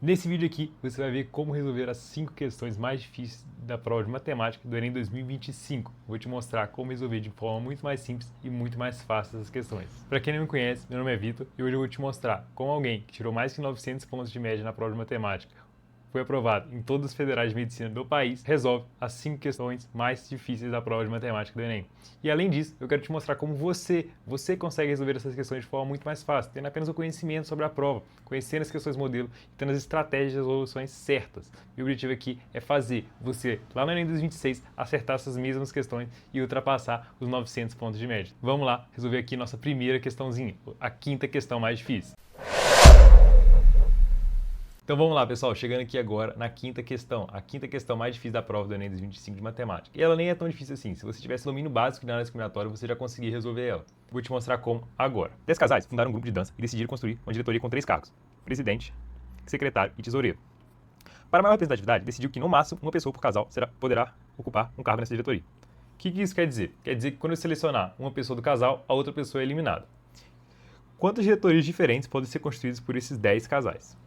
Nesse vídeo aqui, você vai ver como resolver as 5 questões mais difíceis da prova de matemática do Enem 2025. Vou te mostrar como resolver de forma muito mais simples e muito mais fácil essas questões. Para quem não me conhece, meu nome é Vitor e hoje eu vou te mostrar como alguém que tirou mais que 900 pontos de média na prova de matemática, foi aprovado em todas as federais de medicina do país, resolve as 5 questões mais difíceis da prova de matemática do Enem. E além disso, eu quero te mostrar como você consegue resolver essas questões de forma muito mais fácil, tendo apenas o conhecimento sobre a prova, conhecendo as questões modelo e tendo as estratégias de resoluções certas. Meu objetivo aqui é fazer você, lá no Enem 2026, acertar essas mesmas questões e ultrapassar os 900 pontos de média. Vamos lá resolver aqui nossa primeira questãozinha, a 5ª questão mais difícil. Então vamos lá, pessoal, chegando aqui agora na 5ª questão, a 5ª questão mais difícil da prova do Enem 2025 de matemática. E ela nem é tão difícil assim, se você tivesse domínio básico de análise combinatória, você já conseguiria resolver ela. Vou te mostrar como agora. 10 casais fundaram um grupo de dança e decidiram construir uma diretoria com 3 cargos: presidente, secretário e tesoureiro. Para maior representatividade, decidiu que no máximo uma pessoa por casal poderá ocupar um cargo nessa diretoria. O que isso quer dizer? Quer dizer que quando eu selecionar uma pessoa do casal, a outra pessoa é eliminada. Quantas diretorias diferentes podem ser constituídas por esses 10 casais?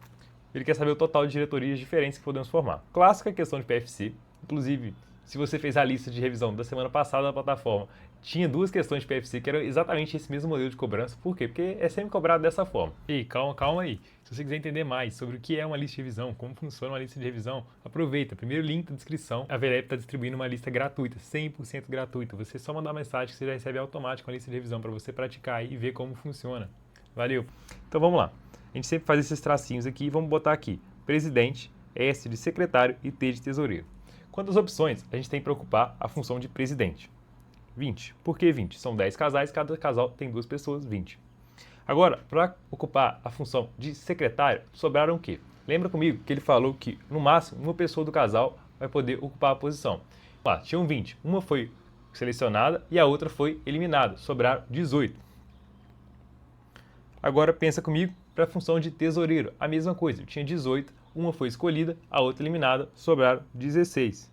Ele quer saber o total de diretorias diferentes que podemos formar. Clássica questão de PFC, inclusive, se você fez a lista de revisão da semana passada da plataforma, tinha 2 questões de PFC que eram exatamente esse mesmo modelo de cobrança. Por quê? Porque é sempre cobrado dessa forma. E calma aí. Se você quiser entender mais sobre o que é uma lista de revisão, como funciona uma lista de revisão, aproveita. Primeiro link da descrição, a VLEP está distribuindo uma lista gratuita, 100% gratuita. Você só mandar uma mensagem que você já recebe automático uma lista de revisão para você praticar e ver como funciona. Valeu! Então vamos lá. A gente sempre faz esses tracinhos aqui e vamos botar aqui presidente, S de secretário e T de tesoureiro. Quantas opções a gente tem para ocupar a função de presidente? 20. Por que 20? São 10 casais, cada casal tem 2 pessoas, 20. Agora, para ocupar a função de secretário, sobraram o quê? Lembra comigo que ele falou que, no máximo, uma pessoa do casal vai poder ocupar a posição. Lá, tinham 20. Uma foi selecionada e a outra foi eliminada. Sobraram 18. Agora pensa comigo para a função de tesoureiro. A mesma coisa, tinha 18, uma foi escolhida, a outra eliminada, sobraram 16.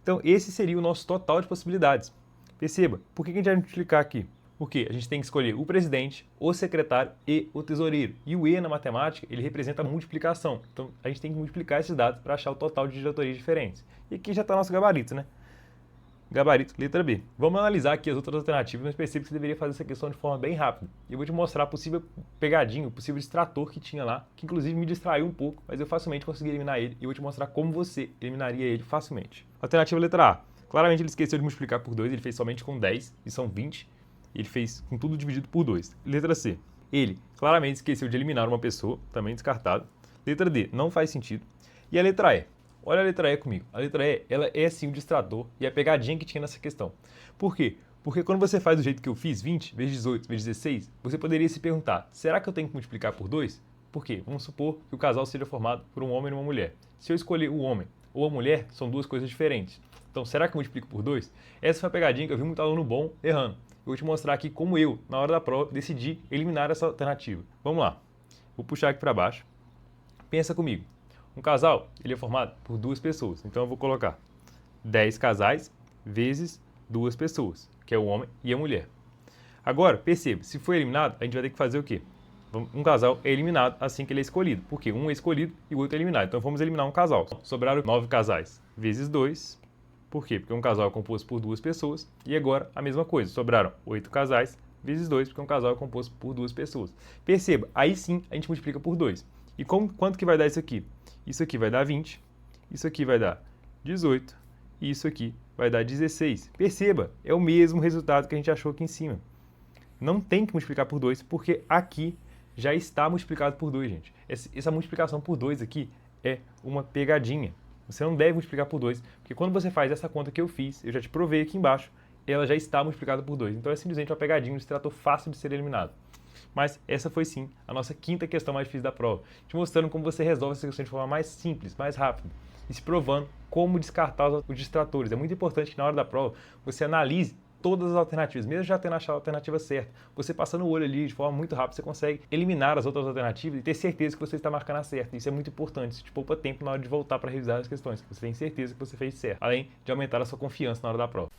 Então esse seria o nosso total de possibilidades. Perceba, por que a gente vai multiplicar aqui? Porque a gente tem que escolher o presidente, o secretário e o tesoureiro. E o E na matemática, ele representa a multiplicação. Então a gente tem que multiplicar esses dados para achar o total de diretorias diferentes. E aqui já está nosso gabarito, né? Gabarito, letra B. Vamos analisar aqui as outras alternativas, mas perceba que você deveria fazer essa questão de forma bem rápida. E eu vou te mostrar a possível pegadinha, o possível distrator que tinha lá, que inclusive me distraiu um pouco, mas eu facilmente consegui eliminar ele e eu vou te mostrar como você eliminaria ele facilmente. Alternativa letra A. Claramente ele esqueceu de multiplicar por 2, ele fez somente com 10, e são 20. Ele fez com tudo dividido por 2. Letra C. Ele claramente esqueceu de eliminar uma pessoa, também descartado. Letra D. Não faz sentido. E a letra E. Olha a letra E comigo. A letra E, ela é sim o distrator e a pegadinha que tinha nessa questão. Por quê? Porque quando você faz do jeito que eu fiz, 20 vezes 18 vezes 16, você poderia se perguntar, será que eu tenho que multiplicar por 2? Por quê? Vamos supor que o casal seja formado por um homem e uma mulher. Se eu escolher o homem ou a mulher, são 2 coisas diferentes. Então, será que eu multiplico por 2? Essa foi a pegadinha que eu vi muito aluno bom errando. Eu vou te mostrar aqui como eu, na hora da prova, decidi eliminar essa alternativa. Vamos lá. Vou puxar aqui para baixo. Pensa comigo. Um casal, ele é formado por 2 pessoas. Então eu vou colocar 10 casais vezes 2 pessoas, que é o homem e a mulher. Agora, perceba, se for eliminado, a gente vai ter que fazer o quê? Um casal é eliminado assim que ele é escolhido, porque um é escolhido e o outro é eliminado. Então vamos eliminar um casal. Sobraram 9 casais vezes 2. Por quê? Porque um casal é composto por 2 pessoas. E agora a mesma coisa, sobraram 8 casais vezes 2, porque um casal é composto por 2 pessoas. Perceba, aí sim a gente multiplica por 2. E quanto que vai dar isso aqui? Isso aqui vai dar 20, isso aqui vai dar 18 e isso aqui vai dar 16. Perceba, é o mesmo resultado que a gente achou aqui em cima. Não tem que multiplicar por 2, porque aqui já está multiplicado por 2, gente. Essa multiplicação por 2 aqui é uma pegadinha. Você não deve multiplicar por 2, porque quando você faz essa conta que eu fiz, eu já te provei aqui embaixo, ela já está multiplicada por 2. Então é simplesmente uma pegadinha, um distrator fácil de ser eliminado. Mas essa foi sim a nossa 5ª questão mais difícil da prova, te mostrando como você resolve essa questão de forma mais simples, mais rápida, e se provando como descartar os distratores. É muito importante que na hora da prova você analise todas as alternativas, mesmo já tendo achado a alternativa certa. Você passando o olho ali de forma muito rápida, você consegue eliminar as outras alternativas e ter certeza que você está marcando a certa. Isso é muito importante, isso te poupa tempo na hora de voltar para revisar as questões, que você tem certeza que você fez certo, além de aumentar a sua confiança na hora da prova.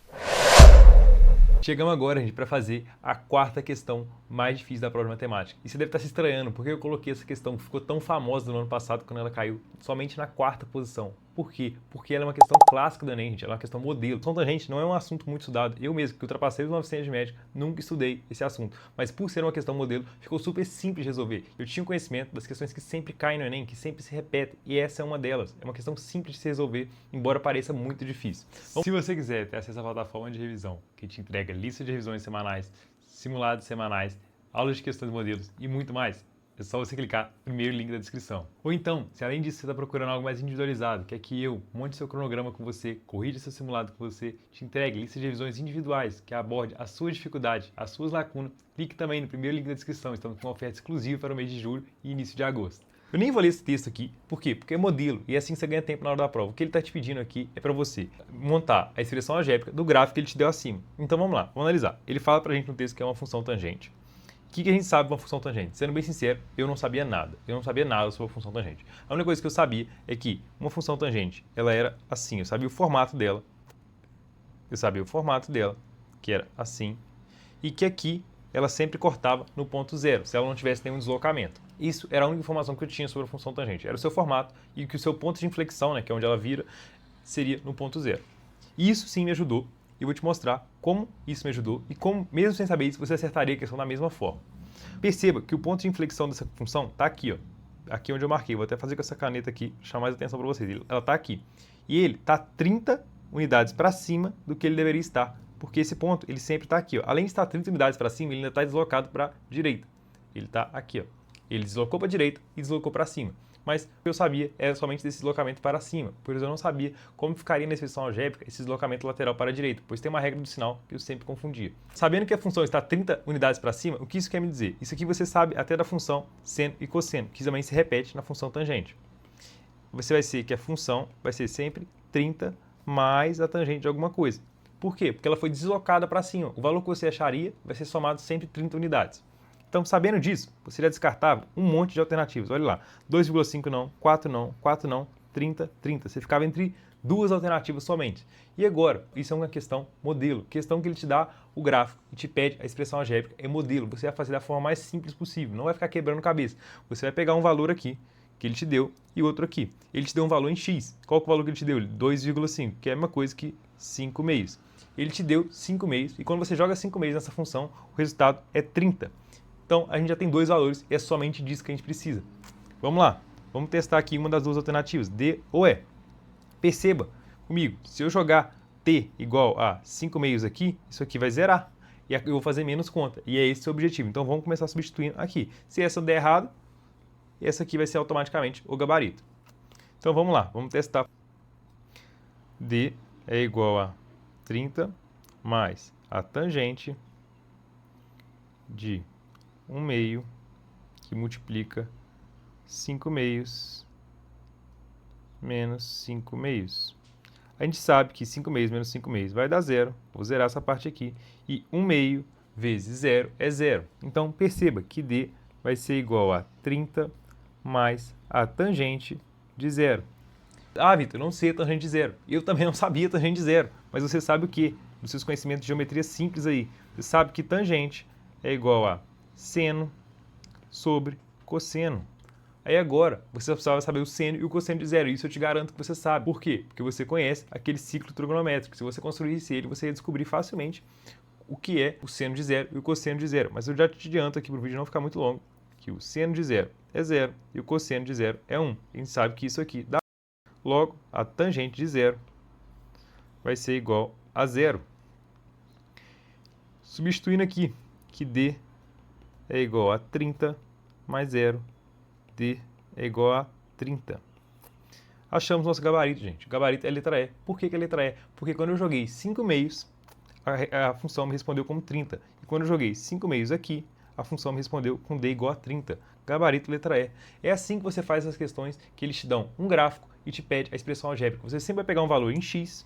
Chegamos agora, gente, para fazer a quarta questão mais difícil da prova de matemática. E você deve estar se estranhando, porque eu coloquei essa questão que ficou tão famosa no ano passado, quando ela caiu somente na quarta posição. Por quê? Porque ela é uma questão clássica do Enem, gente, ela é uma questão modelo. Função tangente não é um assunto muito estudado. Eu mesmo, que ultrapassei os 900 de média, nunca estudei esse assunto. Mas por ser uma questão modelo, ficou super simples de resolver. Eu tinha conhecimento das questões que sempre caem no Enem, que sempre se repetem, e essa é uma delas. É uma questão simples de se resolver, embora pareça muito difícil. Bom, se você quiser ter acesso à plataforma de revisão, que te entrega lista de revisões semanais, simulados semanais, aulas de questões de modelos e muito mais, é só você clicar no primeiro link da descrição. Ou então, se além disso você está procurando algo mais individualizado, quer que eu monte seu cronograma com você, corrija seu simulado com você, te entregue listas de revisões individuais que aborde a sua dificuldade, as suas lacunas, clique também no primeiro link da descrição. Estamos com uma oferta exclusiva para o mês de julho e início de agosto. Eu nem vou ler esse texto aqui, por quê? Porque é modelo e assim você ganha tempo na hora da prova. O que ele está te pedindo aqui é para você montar a expressão algébrica do gráfico que ele te deu acima. Então vamos lá, vamos analisar. Ele fala para a gente no texto que é uma função tangente. O que a gente sabe de uma função tangente? Sendo bem sincero, eu não sabia nada. Eu não sabia nada sobre a função tangente. A única coisa que eu sabia é que uma função tangente, ela era assim. Eu sabia o formato dela. Que era assim. E que aqui ela sempre cortava no ponto zero, se ela não tivesse nenhum deslocamento. Isso era a única informação que eu tinha sobre a função tangente. Era o seu formato e que o seu ponto de inflexão, né, que é onde ela vira, seria no ponto zero. E isso sim me ajudou. E eu vou te mostrar como isso me ajudou e como, mesmo sem saber isso, você acertaria a questão da mesma forma. Perceba que o ponto de inflexão dessa função está aqui, ó. Aqui onde eu marquei. Vou até fazer com essa caneta aqui, chamar mais atenção para vocês. Ela está aqui. E ele está 30 unidades para cima do que ele deveria estar. Porque esse ponto, ele sempre está aqui, ó. Além de estar 30 unidades para cima, ele ainda está deslocado para a direita. Ele está aqui, ó. Ele deslocou para a direita e deslocou para cima. Mas o que eu sabia era somente desse deslocamento para cima, pois eu não sabia como ficaria na expressão algébrica esse deslocamento lateral para a direita, pois tem uma regra do sinal que eu sempre confundia. Sabendo que a função está 30 unidades para cima, o que isso quer me dizer? Isso aqui você sabe até da função seno e cosseno, que também se repete na função tangente. Você vai ser que a função vai ser sempre 30 mais a tangente de alguma coisa. Por quê? Porque ela foi deslocada para cima. O valor que você acharia vai ser somado sempre 30 unidades. Então, sabendo disso, você já descartava um monte de alternativas. Olha lá, 2,5 não, 4 não, 4 não, 30, 30. Você ficava entre duas alternativas somente. E agora, isso é uma questão modelo, questão que ele te dá o gráfico e te pede a expressão algébrica é modelo. Você vai fazer da forma mais simples possível, não vai ficar quebrando cabeça. Você vai pegar um valor aqui, que ele te deu, e outro aqui. Ele te deu um valor em x. Qual que é o valor que ele te deu? 2,5, que é a mesma coisa que 5 meios. Ele te deu 5 meios, e quando você joga 5 meios nessa função, o resultado é 30. Então, a gente já tem dois valores e é somente disso que a gente precisa. Vamos lá, vamos testar aqui uma das duas alternativas, D ou E. Perceba comigo, se eu jogar T igual a 5 meios aqui, isso aqui vai zerar. E eu vou fazer menos conta, e é esse o objetivo. Então, vamos começar substituindo aqui. Se essa der errado, essa aqui vai ser automaticamente o gabarito. Então, vamos lá, vamos testar. D é igual a 30 mais a tangente de 1 meio que multiplica 5 meios menos 5 meios. A gente sabe que 5 meios menos 5 meios vai dar zero. Vou zerar essa parte aqui. E 1 meio vezes zero é zero. Então, perceba que D vai ser igual a 30 mais a tangente de zero. Ah, Vitor, eu não sei a tangente de zero. Eu também não sabia a tangente de zero. Mas você sabe o quê? Dos seus conhecimentos de geometria simples aí. Você sabe que tangente é igual a seno sobre cosseno. Aí agora, você precisava saber o seno e o cosseno de zero. Isso eu te garanto que você sabe. Por quê? Porque você conhece aquele ciclo trigonométrico. Se você construísse ele, você ia descobrir facilmente o que é o seno de zero e o cosseno de zero. Mas eu já te adianto aqui para o vídeo não ficar muito longo, que o seno de zero é zero e o cosseno de zero é 1. A gente sabe que isso aqui dá. Logo, a tangente de zero vai ser igual a zero. Substituindo aqui, que D é igual a 30 mais 0, D é igual a 30. Achamos nosso gabarito, gente. O gabarito é a letra E. Por que é a letra E? Porque quando eu joguei 5 meios, a função me respondeu como 30. E quando eu joguei 5 meios aqui, a função me respondeu com D igual a 30. gabarito letra E. É assim que você faz essas questões que eles te dão um gráfico e te pede a expressão algébrica. Você sempre vai pegar um valor em x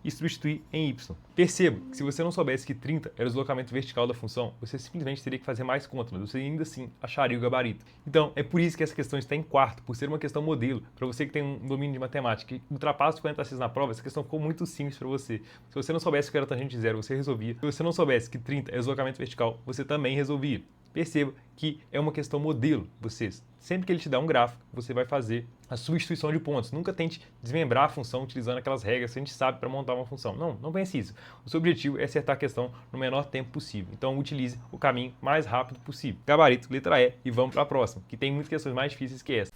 e substituir em y. Perceba que se você não soubesse que 30 era o deslocamento vertical da função, você simplesmente teria que fazer mais conta, mas você ainda assim acharia o gabarito. Então, é por isso que essa questão está em quarto, por ser uma questão modelo. Para você que tem um domínio de matemática e ultrapassa os 46 na prova, essa questão ficou muito simples para você. Se você não soubesse que era tangente de zero, você resolvia. Se você não soubesse que 30 é o deslocamento vertical, você também resolvia. Perceba que é uma questão modelo, vocês. Sempre que ele te dá um gráfico, você vai fazer a substituição de pontos. Nunca tente desmembrar a função utilizando aquelas regras que a gente sabe para montar uma função. Não pense isso. O seu objetivo é acertar a questão no menor tempo possível. Então, utilize o caminho mais rápido possível. Gabarito, letra E, e vamos para a próxima, que tem muitas questões mais difíceis que essa.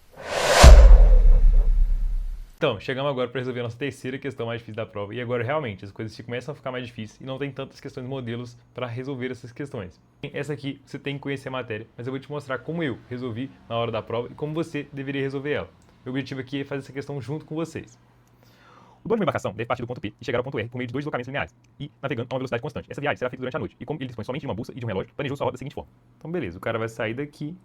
Então, chegamos agora para resolver a nossa terceira questão mais difícil da prova. E agora, realmente, as coisas começam a ficar mais difíceis e não tem tantas questões modelos para resolver essas questões. Essa aqui, você tem que conhecer a matéria, mas eu vou te mostrar como eu resolvi na hora da prova e como você deveria resolver ela. Meu objetivo aqui é fazer essa questão junto com vocês. O dono de uma embarcação deve partir do ponto P e chegar ao ponto R por meio de 2 deslocamentos lineares e navegando a uma velocidade constante. Essa viagem será feita durante a noite e como ele dispõe somente de uma bússola e de um relógio, planejou sua rota da seguinte forma. Então, beleza, o cara vai sair daqui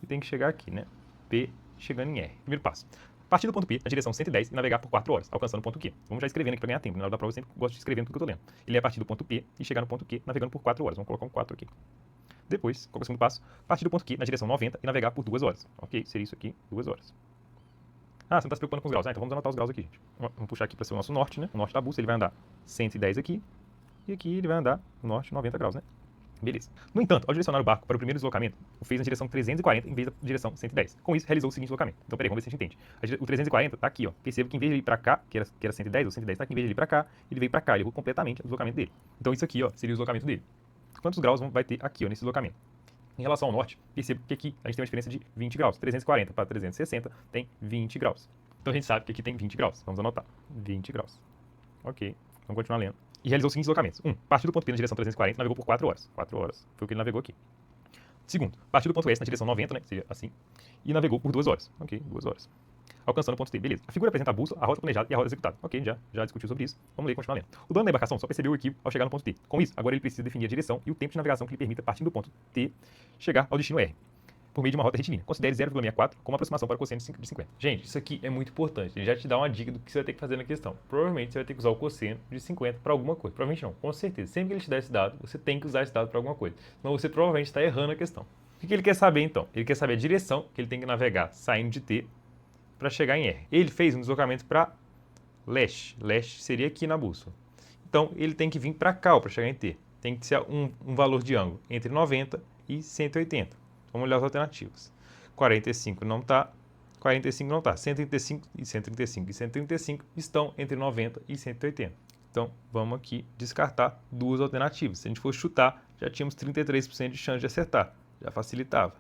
e tem que chegar aqui, né? P chegando em R. Primeiro passo. Partir do ponto P na direção 110 e navegar por 4 horas, alcançando o ponto Q. Vamos já escrevendo aqui para ganhar tempo. Na hora da prova eu sempre gosto de escrever tudo que eu tô lendo. Ele é partir do ponto P e chegar no ponto Q navegando por 4 horas. Vamos colocar um 4 aqui. Depois, qual é o segundo passo? Partir do ponto Q na direção 90 e navegar por 2 horas. Ok, seria isso aqui, 2 horas. Ah, você não está se preocupando com os graus. Então vamos anotar os graus aqui, gente. Vamos puxar aqui para ser o nosso norte, né? O norte da bússola, ele vai andar 110 aqui. E aqui ele vai andar no norte 90 graus, né? Beleza. No entanto, ao direcionar o barco para o primeiro deslocamento, o fez na direção 340 em vez da direção 110. Com isso, realizou o seguinte deslocamento. Então, peraí, vamos ver se a gente entende. O 340 está aqui, ó. Perceba que em vez de ele ir para cá, que era 110, ou 110 está aqui, em vez de ele ir para cá, ele veio para cá. Ele errou completamente o deslocamento dele. Então, isso aqui, ó, seria o deslocamento dele. Quantos graus vai ter aqui, ó, nesse deslocamento? Em relação ao norte, perceba que aqui a gente tem uma diferença de 20 graus. 340 para 360 tem 20 graus. Então, a gente sabe que aqui tem 20 graus. Vamos anotar. 20 graus. Ok. Vamos continuar lendo. E realizou os seguintes deslocamentos. 1. Partiu do ponto P na direção 340 e navegou por 4 horas. 4 horas. Foi o que ele navegou aqui. Segundo, partiu do ponto S na direção 90, né? Seria assim. E navegou por 2 horas. Ok, 2 horas. Alcançando o ponto T. Beleza. A figura apresenta a bússola, a rota planejada e a rota executada. Ok, já discutiu sobre isso. Vamos ler e continuar lendo. O dono da embarcação só percebeu o equívoco ao chegar no ponto T. Com isso, agora ele precisa definir a direção e o tempo de navegação que lhe permita, partindo do ponto T, chegar ao destino R. Por meio de uma rota retilínea. Considere 0,64 como aproximação para o cosseno de 50. Gente, isso aqui é muito importante. Ele já te dá uma dica do que você vai ter que fazer na questão. Provavelmente você vai ter que usar o cosseno de 50 para alguma coisa. Provavelmente não, com certeza. Sempre que ele te dá esse dado, você tem que usar esse dado para alguma coisa. Senão você provavelmente está errando a questão. O que ele quer saber então? Ele quer saber a direção que ele tem que navegar saindo de T para chegar em R. Ele fez um deslocamento para leste. Leste seria aqui na bússola. Então ele tem que vir para cá para chegar em T. Tem que ser um valor de ângulo entre 90 e 180. Vamos olhar as alternativas. 45 não está, 45 não está. 135 e 135 e 135 estão entre 90 e 180. Então, vamos aqui descartar duas alternativas. Se a gente for chutar, já tínhamos 33% de chance de acertar. Já facilitava.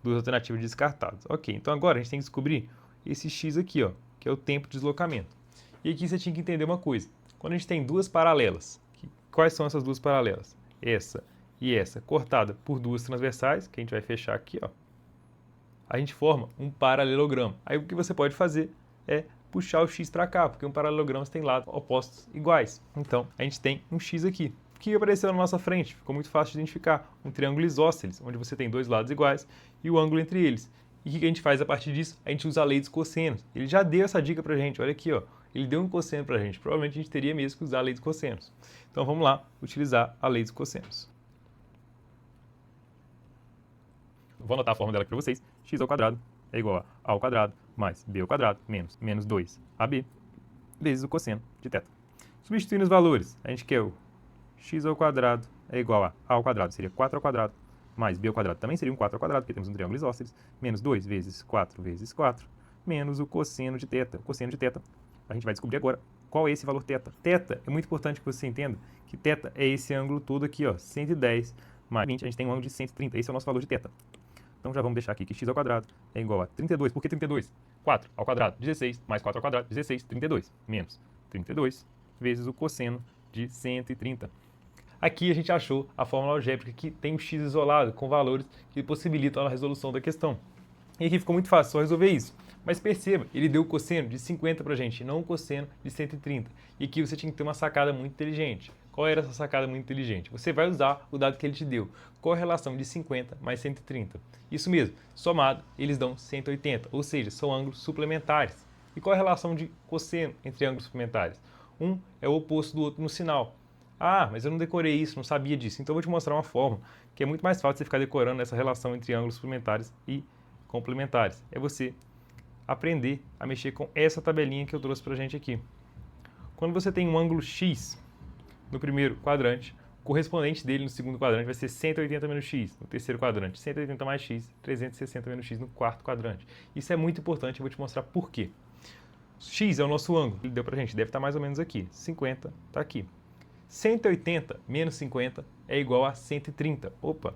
Duas alternativas descartadas. Ok, então agora a gente tem que descobrir esse x aqui, ó, que é o tempo de deslocamento. E aqui você tinha que entender uma coisa. Quando a gente tem duas paralelas, quais são essas duas paralelas? Essa e essa, cortada por duas transversais, que a gente vai fechar aqui, ó, a gente forma um paralelogramo. Aí o que você pode fazer é puxar o x para cá, porque um paralelogramo tem lados opostos iguais. Então, a gente tem um x aqui. O que apareceu na nossa frente? Ficou muito fácil de identificar. Um triângulo isósceles, onde você tem dois lados iguais e o ângulo entre eles. E o que a gente faz a partir disso? A gente usa a lei dos cossenos. Ele já deu essa dica pra gente, olha aqui, ó. Ele deu um cosseno pra gente. Provavelmente a gente teria mesmo que usar a lei dos cossenos. Então, vamos lá utilizar a lei dos cossenos. Vou anotar a fórmula dela aqui para vocês. X ao quadrado é igual a ao quadrado mais b ao quadrado menos 2ab vezes o cosseno de θ. Substituindo os valores, a gente quer o x ao quadrado é igual a ao quadrado, seria 4 ao quadrado, mais b ao quadrado também seria um 4 ao quadrado, porque temos um triângulo isósceles, menos 2 vezes 4 vezes 4, menos o cosseno de θ. O cosseno de θ, a gente vai descobrir agora qual é esse valor θ. θ, é muito importante que você entenda que θ é esse ângulo todo aqui, ó, 110 mais 20, a gente tem um ângulo de 130, esse é o nosso valor de θ. Então já vamos deixar aqui que x ao quadrado é igual a 32. Por que 32? 4 ao quadrado, 16, mais 4 ao quadrado, 16, 32. Menos 32 vezes o cosseno de 130. Aqui a gente achou a fórmula algébrica que tem um x isolado com valores que possibilitam a resolução da questão. E aqui ficou muito fácil, só resolver isso. Mas perceba, ele deu o cosseno de 50 pra gente, não o cosseno de 130. E aqui você tinha que ter uma sacada muito inteligente. Qual era essa sacada muito inteligente? Você vai usar o dado que ele te deu, correlação de 50 mais 130. Isso mesmo, somado, eles dão 180, ou seja, são ângulos suplementares. E qual a relação de cosseno entre ângulos suplementares? Um é o oposto do outro no sinal. Ah, mas eu não decorei isso, não sabia disso. Então eu vou te mostrar uma forma que é muito mais fácil você ficar decorando essa relação entre ângulos suplementares e complementares. É você aprender a mexer com essa tabelinha que eu trouxe pra gente aqui. Quando você tem um ângulo X no primeiro quadrante, o correspondente dele no segundo quadrante vai ser 180 menos x, no terceiro quadrante 180 mais x, 360 menos x no quarto quadrante. Isso é muito importante, eu vou te mostrar por quê. X é o nosso ângulo, ele deu pra gente, deve estar mais ou menos aqui, 50 está aqui. 180 menos 50 é igual a 130. Opa,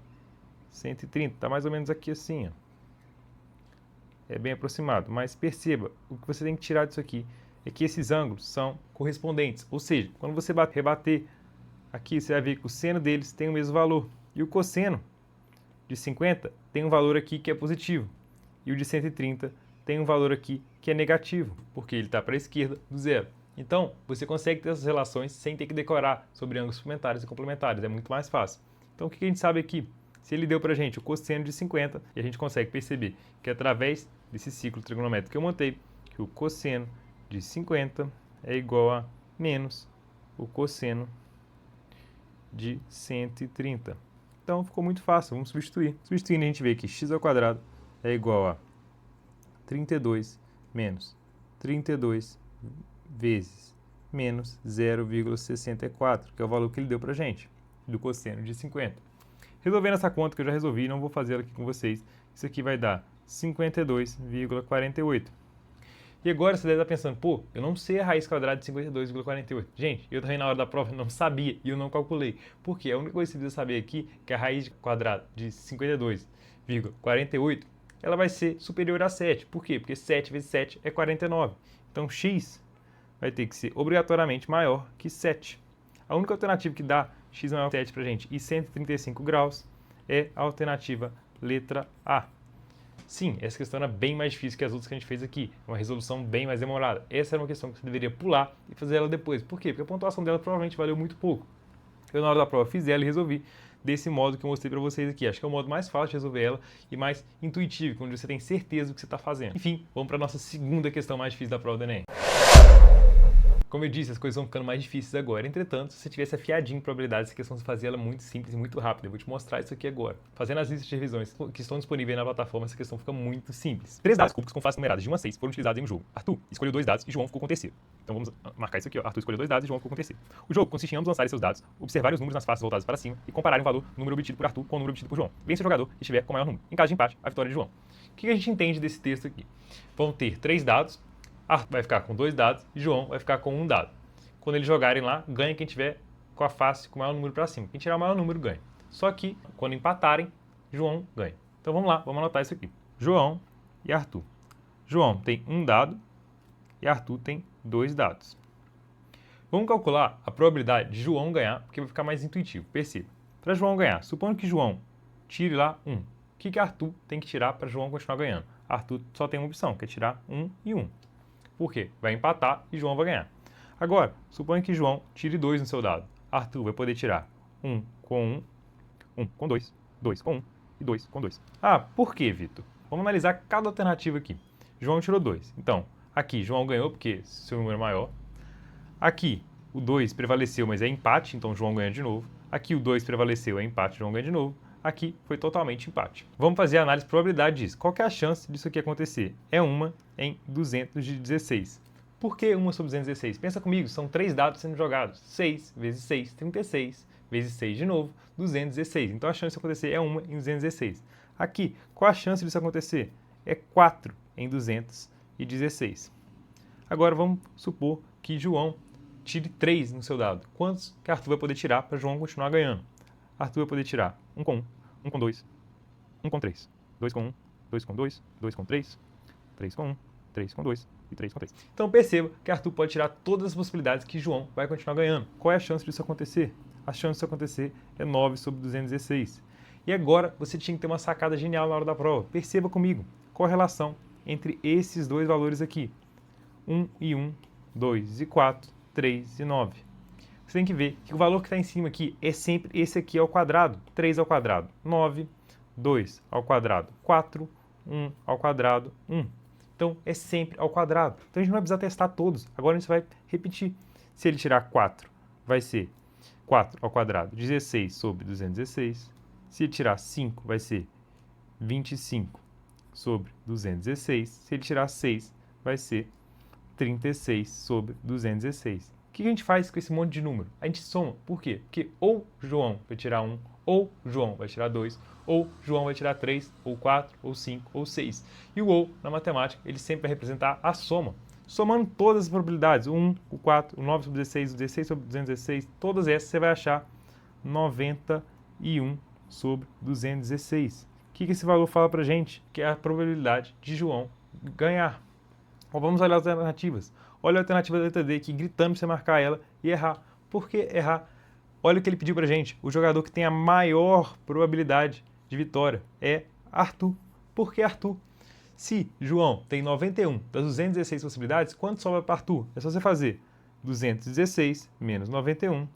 130 está mais ou menos aqui assim, ó. É bem aproximado, mas perceba, o que você tem que tirar disso aqui é que esses ângulos são correspondentes, ou seja, quando você rebater aqui, você vai ver que o seno deles tem o mesmo valor, e o cosseno de 50 tem um valor aqui que é positivo, e o de 130 tem um valor aqui que é negativo, porque ele está para a esquerda do zero. Então, você consegue ter essas relações sem ter que decorar sobre ângulos suplementares e complementares, é muito mais fácil. Então, o que a gente sabe aqui? Se ele deu para a gente o cosseno de 50, e a gente consegue perceber que através desse ciclo trigonométrico que eu montei, que o cosseno de 50 é igual a menos o cosseno de 130. Então, ficou muito fácil, vamos substituir. Substituindo, a gente vê que x ao quadrado é igual a 32 menos 32 vezes menos 0,64, que é o valor que ele deu para a gente, do cosseno de 50. Resolvendo essa conta que eu já resolvi, não vou fazer ela aqui com vocês, isso aqui vai dar 52,48. E agora você deve estar pensando, pô, eu não sei a raiz quadrada de 52,48. Gente, eu também na hora da prova não sabia e eu não calculei. Por quê? A única coisa que você precisa saber aqui é que a raiz quadrada de 52,48 ela vai ser superior a 7. Por quê? Porque 7 vezes 7 é 49. Então, x vai ter que ser obrigatoriamente maior que 7. A única alternativa que dá x maior que 7 para a gente e 135 graus é a alternativa letra A. Sim, essa questão era bem mais difícil que as outras que a gente fez aqui. Uma resolução bem mais demorada. Essa era uma questão que você deveria pular e fazer ela depois. Por quê? Porque a pontuação dela provavelmente valeu muito pouco. Eu, na hora da prova, fiz ela e resolvi desse modo que eu mostrei para vocês aqui. Acho que é o modo mais fácil de resolver ela e mais intuitivo, onde você tem certeza do que você está fazendo. Enfim, vamos para a nossa segunda questão mais difícil da prova do Enem. Como eu disse, as coisas vão ficando mais difíceis agora. Entretanto, se você tivesse afiadinho em probabilidades, essa questão de fazer ela muito simples e muito rápida. Eu vou te mostrar isso aqui agora. Fazendo as listas de revisões que estão disponíveis na plataforma, essa questão fica muito simples. 3 dados cúbicos com faces numeradas de 1 a 6 foram utilizados em um jogo. Arthur escolheu 2 dados e João ficou com o terceiro. Então vamos marcar isso aqui, ó. Arthur escolheu 2 dados e João ficou com o terceiro. O jogo consiste em ambos lançarem seus dados, observarem os números nas faces voltadas para cima e compararem o valor do número obtido por Arthur com o número obtido por João. Vence o jogador que estiver com o maior número. Em caso de empate, a vitória de João. O que a gente entende desse texto aqui? Vão ter 3 dados, Arthur vai ficar com 2 dados e João vai ficar com 1 dado. Quando eles jogarem lá, ganha quem tiver com a face com o maior número para cima. Quem tirar o maior número ganha. Só que, quando empatarem, João ganha. Então vamos lá, vamos anotar isso aqui. João e Arthur. João tem 1 dado e Arthur tem 2 dados. Vamos calcular a probabilidade de João ganhar, porque vai ficar mais intuitivo. Perceba. Para João ganhar, supondo que João tire lá 1. O que Arthur tem que tirar para João continuar ganhando? Arthur só tem uma opção, que é tirar 1 e 1. Por quê? Vai empatar e João vai ganhar. Agora, suponha que João tire 2 no seu dado. Arthur vai poder tirar 1 com 1, 1 com 2, 2 com 1 e 2 com 2. Ah, por quê, Vitor? Vamos analisar cada alternativa aqui. João tirou 2. Então, aqui João ganhou porque seu número é maior. Aqui o 2 prevaleceu, mas é empate, então João ganha de novo. Aqui o 2 prevaleceu, é empate, João ganha de novo. Aqui foi totalmente empate. Vamos fazer a análise de probabilidade disso. Qual que é a chance disso aqui acontecer? É 1 em 216. Por que 1 sobre 216? Pensa comigo, são 3 dados sendo jogados. 6 vezes 6, 36, vezes 6 de novo, 216. Então a chance de acontecer é 1 em 216. Aqui, qual a chance disso acontecer? É 4 em 216. Agora vamos supor que João tire 3 no seu dado. Quantos que Arthur vai poder tirar para João continuar ganhando? Arthur vai poder tirar 1 com 1, 1 com 2, 1 com 3, 2 com 1, 2 com 2, 2 com 3, 3 com 1, 3 com 2 e 3 com 3. Então perceba que Arthur pode tirar todas as possibilidades que João vai continuar ganhando. Qual é a chance disso acontecer? A chance disso acontecer é 9 sobre 216. E agora você tinha que ter uma sacada genial na hora da prova. Perceba comigo, qual a relação entre esses dois valores aqui? 1 e 1, 2 e 4, 3 e 9. você tem que ver que o valor que está em cima aqui é sempre esse aqui ao quadrado. 3 ao quadrado, 9, 2 ao quadrado, 4, 1 ao quadrado, 1. Então, é sempre ao quadrado. Então, a gente não vai precisar testar todos. Agora, a gente vai repetir. Se ele tirar 4, vai ser 4 ao quadrado, 16 sobre 216. Se ele tirar 5, vai ser 25 sobre 216. Se ele tirar 6, vai ser 36 sobre 216. O que a gente faz com esse monte de número? A gente soma. Por quê? Porque ou João vai tirar 1, ou João vai tirar 2, ou João vai tirar 3, ou 4, ou 5, ou 6. E o ou, na matemática, ele sempre vai representar a soma. Somando todas as probabilidades, o 1, o 4, o 9 sobre 16, o 16 sobre 216, todas essas você vai achar 91 sobre 216. O que esse valor fala pra gente? Que é a probabilidade de João ganhar. Então, vamos olhar as alternativas. Olha a alternativa da letra D, que gritando pra você marcar ela e errar. Por que errar? Olha o que ele pediu pra gente. O jogador que tem a maior probabilidade de vitória é Arthur. Por que Arthur? Se João tem 91 das 216 possibilidades, quanto sobra para Arthur? É só você fazer 216 menos 91,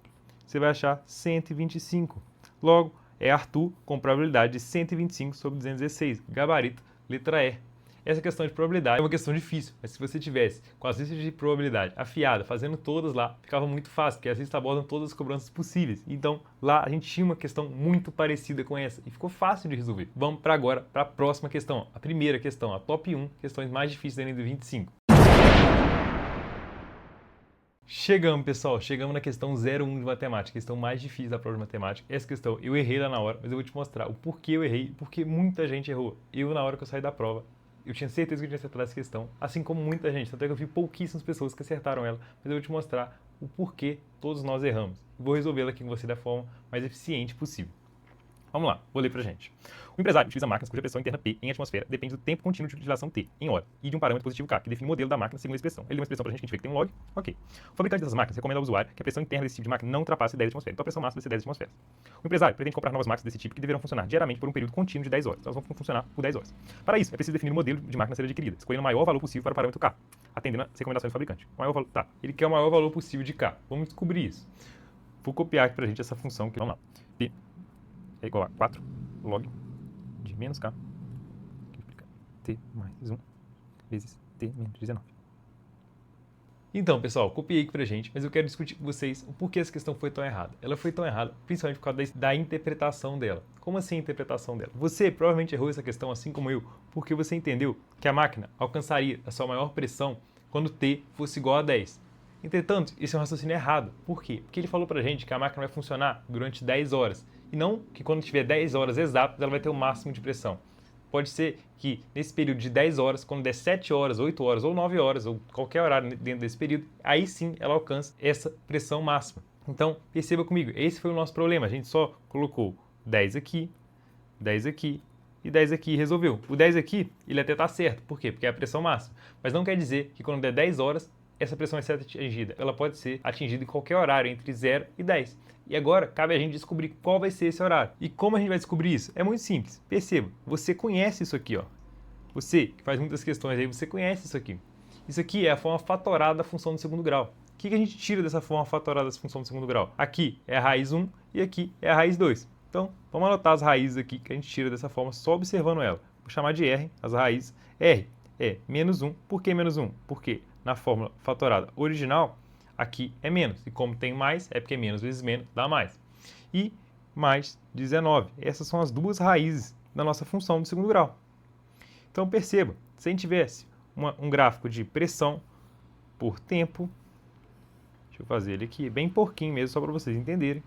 você vai achar 125. Logo, é Arthur com probabilidade de 125 sobre 216. Gabarito, letra E. Essa questão de probabilidade é uma questão difícil, mas se você tivesse com as listas de probabilidade afiada, fazendo todas lá, ficava muito fácil, porque as listas abordam todas as cobranças possíveis. Então, lá a gente tinha uma questão muito parecida com essa e ficou fácil de resolver. Vamos para agora para a próxima questão, a primeira questão, a top 1, questões mais difíceis ainda do 25. Chegamos, pessoal, chegamos na questão 01 de matemática, questão mais difícil da prova de matemática. Essa questão eu errei lá na hora, mas eu vou te mostrar o porquê eu errei, porque muita gente errou. Eu, na hora que eu saí da prova, eu tinha certeza que eu tinha acertado essa questão, assim como muita gente, tanto é que eu vi pouquíssimas pessoas que acertaram ela, mas eu vou te mostrar o porquê todos nós erramos. Vou resolvê-la aqui com você da forma mais eficiente possível. Vamos lá, vou ler pra gente. O empresário utiliza máquinas cuja pressão interna P em atmosfera depende do tempo contínuo de utilização T em hora e de um parâmetro positivo K, que define o modelo da máquina segundo a expressão. Ele deu uma expressão pra gente que a gente vê que tem um log, ok. O fabricante dessas máquinas recomenda ao usuário que a pressão interna desse tipo de máquina não ultrapasse 10 atmosferas, então a pressão máxima deve ser 10 atmosferas. O empresário pretende comprar novas máquinas desse tipo que deverão funcionar diariamente por um período contínuo de 10 horas. Elas vão funcionar por 10 horas. Para isso, é preciso definir o modelo de máquina a ser adquirida, escolhendo o maior valor possível para o parâmetro K, atendendo às recomendações do fabricante. O maior valor, tá, ele quer o maior valor possível de K. Vamos descobrir isso. Vou copiar aqui pra gente essa função que, vamos lá, P é igual a 4 log de menos K, T mais 1 vezes T menos 19. Então, pessoal, copiei aqui pra gente, mas eu quero discutir com vocês o porquê essa questão foi tão errada. Ela foi tão errada, principalmente por causa da interpretação dela. Como assim a interpretação dela? Você provavelmente errou essa questão, assim como eu, porque você entendeu que a máquina alcançaria a sua maior pressão quando T fosse igual a 10. Entretanto, isso é um raciocínio errado. Por quê? Porque ele falou pra gente que a máquina vai funcionar durante 10 horas. E não que quando tiver 10 horas exatas, ela vai ter o máximo de pressão. Pode ser que nesse período de 10 horas, quando der 7 horas, 8 horas ou 9 horas, ou qualquer horário dentro desse período, aí sim ela alcança essa pressão máxima. Então, perceba comigo, esse foi o nosso problema. A gente só colocou 10 aqui e 10 aqui e resolveu. O 10 aqui, ele até está certo. Por quê? Porque é a pressão máxima. Mas não quer dizer que quando der 10 horas, essa pressão vai ser atingida. Ela pode ser atingida em qualquer horário, entre 0 e 10. E agora, cabe a gente descobrir qual vai ser esse horário. E como a gente vai descobrir isso? É muito simples. Perceba, você conhece isso aqui, ó. Você, que faz muitas questões aí, você conhece isso aqui. Isso aqui é a forma fatorada da função do segundo grau. O que a gente tira dessa forma fatorada da função do segundo grau? Aqui é a raiz 1 e aqui é a raiz 2. Então, vamos anotar as raízes aqui que a gente tira dessa forma só observando ela. Vou chamar de R, as raízes. R é menos 1. Por que menos 1? Porque na fórmula fatorada original, aqui é menos. E como tem mais, é porque menos vezes menos dá mais. E mais 19. Essas são as duas raízes da nossa função do segundo grau. Então perceba, se a gente tivesse um gráfico de pressão por tempo, deixa eu fazer ele aqui, bem porquinho mesmo, só para vocês entenderem.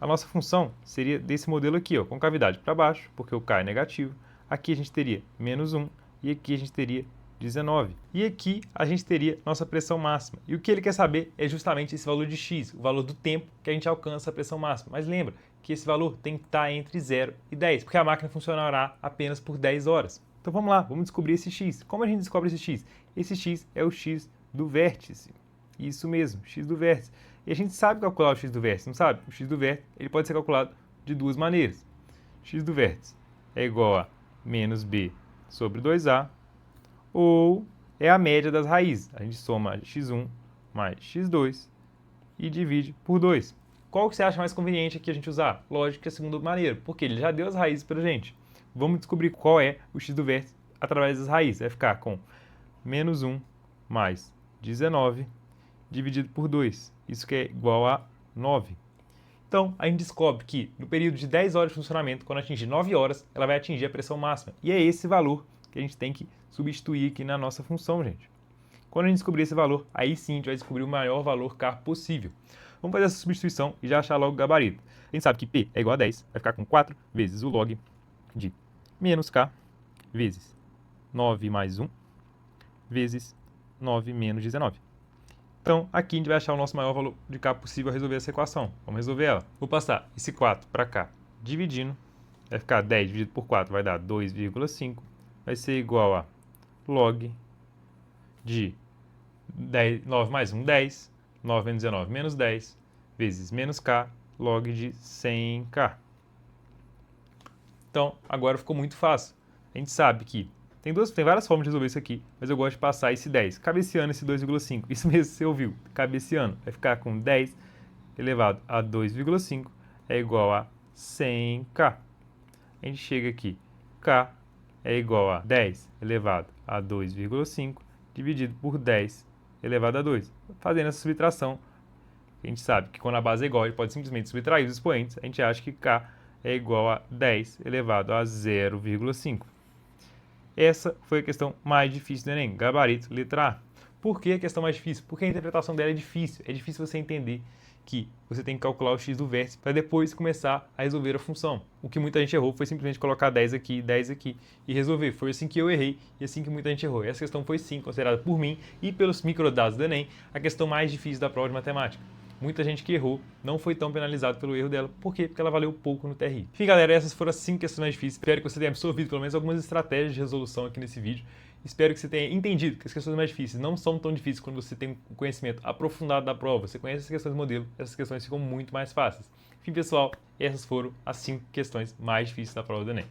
A nossa função seria desse modelo aqui, ó, com cavidade para baixo, porque o K é negativo. Aqui a gente teria menos 1 e aqui a gente teria 19. E aqui a gente teria nossa pressão máxima. E o que ele quer saber é justamente esse valor de x, o valor do tempo que a gente alcança a pressão máxima. Mas lembra que esse valor tem que estar entre 0 e 10, porque a máquina funcionará apenas por 10 horas. Então vamos lá, vamos descobrir esse x. Como a gente descobre esse x? Esse x é o x do vértice. Isso mesmo, x do vértice. E a gente sabe calcular o x do vértice, não sabe? O x do vértice ele pode ser calculado de duas maneiras. X do vértice é igual a menos b sobre 2a, ou é a média das raízes. A gente soma x1 mais x2 e divide por 2. Qual que você acha mais conveniente aqui a gente usar? Lógico que é a segunda maneira, porque ele já deu as raízes pra gente. Vamos descobrir qual é o x do vértice através das raízes. Vai ficar com menos 1 mais 19 dividido por 2. Isso que é igual a 9. Então, a gente descobre que no período de 10 horas de funcionamento, quando atingir 9 horas, ela vai atingir a pressão máxima. E é esse valor que a gente tem que substituir aqui na nossa função, gente. Quando a gente descobrir esse valor, aí sim a gente vai descobrir o maior valor K possível. Vamos fazer essa substituição e já achar logo o gabarito. A gente sabe que P é igual a 10, vai ficar com 4 vezes o log de menos K vezes 9 mais 1 vezes 9 menos 19. Então, aqui a gente vai achar o nosso maior valor de K possível a resolver essa equação. Vamos resolver ela. Vou passar esse 4 para cá, dividindo. Vai ficar 10 dividido por 4, vai dar 2,5. Vai ser igual a log de 9 mais 1, 10. 9 menos 19, menos 10. Vezes menos K, log de 100K. Então, agora ficou muito fácil. A gente sabe que tem várias formas de resolver isso aqui, mas eu gosto de passar esse 10, cabeceando esse 2,5. Isso mesmo você ouviu, cabeceando. Vai ficar com 10 elevado a 2,5 é igual a 100K. A gente chega aqui, K é igual a 10 elevado a 2,5 dividido por 10 elevado a 2. Fazendo essa subtração, a gente sabe que quando a base é igual, ele pode simplesmente subtrair os expoentes. A gente acha que K é igual a 10 elevado a 0,5. Essa foi a questão mais difícil do Enem, gabarito, letra A. Por que a questão mais difícil? Porque a interpretação dela é difícil. É difícil você entender que você tem que calcular o x do vértice para depois começar a resolver a função. O que muita gente errou foi simplesmente colocar 10 aqui e resolver. Foi assim que eu errei e assim que muita gente errou. Essa questão foi sim considerada por mim e pelos microdados do Enem a questão mais difícil da prova de matemática. Muita gente que errou não foi tão penalizado pelo erro dela. Por quê? Porque ela valeu pouco no TRI. Enfim, galera, essas foram as 5 questões mais difíceis. Espero que você tenha absorvido pelo menos algumas estratégias de resolução aqui nesse vídeo. Espero que você tenha entendido que as questões mais difíceis não são tão difíceis quando você tem um conhecimento aprofundado da prova. Você conhece as questões modelo, essas questões ficam muito mais fáceis. Enfim, pessoal, essas foram as 5 questões mais difíceis da prova do Enem.